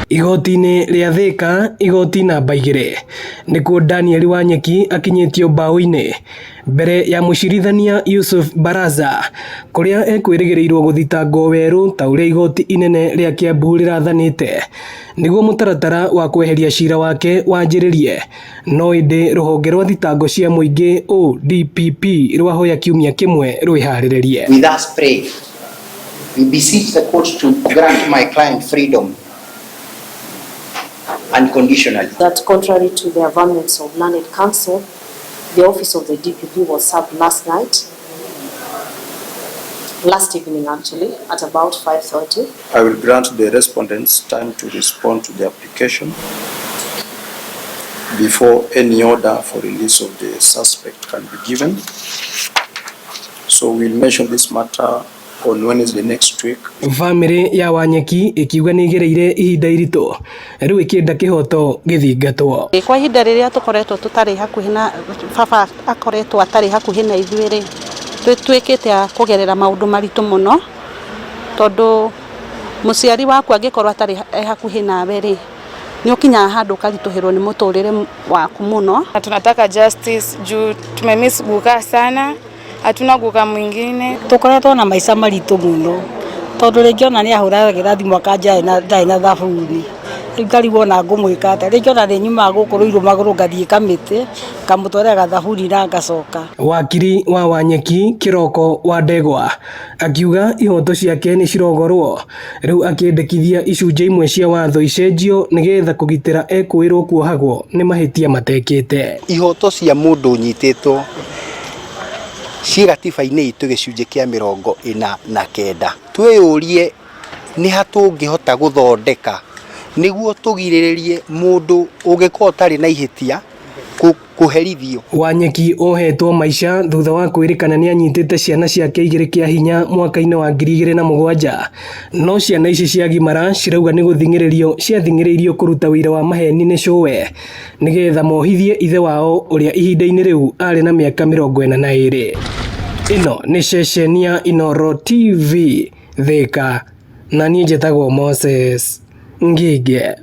Igoti-inĩ rĩa Thika, igoti namba 2, nĩkuo Daniel Wanyeki akinyĩtio mbaũ-inĩ mbere ya mũcirithania Yusuf Baraza, kũrĩa ekwĩrĩgĩrĩirwo gũthitangwo werũ ta ũrĩa igoti inene rĩa Kiambu rĩrathanĩte, nĩguo mũtaratara wa kweheria cira wake wanjĩrĩrie. No ĩndĩ rũhonge rwa thitango cia mũingĩ ODPP rwahoya kiumia kĩmwe rwĩharĩrĩrie. With us pray, we beseech the court to grant my client freedom unconditionally. That contrary to the averments of learned counsel, the office of the DPP was served last evening actually, at about 5:30. I will grant the respondents time to respond to the application before any order for release of the suspect can be given. So we'll mention this matter on Wednesday next week. Family ya Wanyeki ikiuga nĩ igereire ihinda iritũ rĩu ĩkĩenda kĩhoto gĩthingatwo. Kwa ihinda rĩrĩa tũkoretwo tũtarĩ hakuhĩ na baba akoretwo atarĩ hakuhĩ na ithuĩ twĩkĩte a kũgerera maũndũ maritũ mũno, tondũ mũciari waku angĩkorwo atarĩ hakuhĩ nawe rĩ, nĩ ũkinyaga handũ ũkaritũhĩrwo nĩ mũtũrĩre waku mũno. Tunataka justice juu tumemiss Guka sana, hatuna Guka mwingine. Tukoretwo na maica maritũ mũno, tondũ rĩngĩ ona nĩ ahũragĩra thimũ akanjaye na ndarĩ na thabuni, ngarigwo na ngũmwĩka atĩa. Rĩngĩ ona nĩ nyumaga gũkũ rũirũ magũrũ ngathiĩ Kamĩtĩ ngamũtwarĩra gathabuni na ngacoka. Wakiri wa Wanyeki Kĩroko wa Ndegwa akiuga ihoto ciake nĩ cirogorwo, rĩu akĩendekithia icunjĩ imwe cia watho icenjio nĩgetha kũgitĩra ekwĩrwo kuohagwo nĩ mahĩtia matekĩte. Ihoto cia mũndũ nyitĩtwo ciĩ gatiba-inĩ itũ gĩcunjĩ kĩa 49. Twĩyũrie nĩ ha tũngĩhota gũthondeka nĩguo tũgirĩrĩrie mũndũ ũngĩkorwo ũtarĩ na ihĩtia kũherithio. Wanyeki ohetwo maica thutha wa kwĩrĩkana nĩ anyitĩte ciana ciake 2 kĩa hinya mwaka-inĩ wa 2007, no ciana ici ciagimara cirauga nĩ gũthing'ĩrĩrio ciathing'ĩrĩirio kũruta wĩra wa maheni nĩ cũwe nĩgetha mohithie ithe wao ũrĩa ihinda-inĩ rĩu arĩ na mĩaka 42. Ĩno nĩ ceceni ya Inooro TV Thika, na niĩ njĩtagwo Moses Ngige.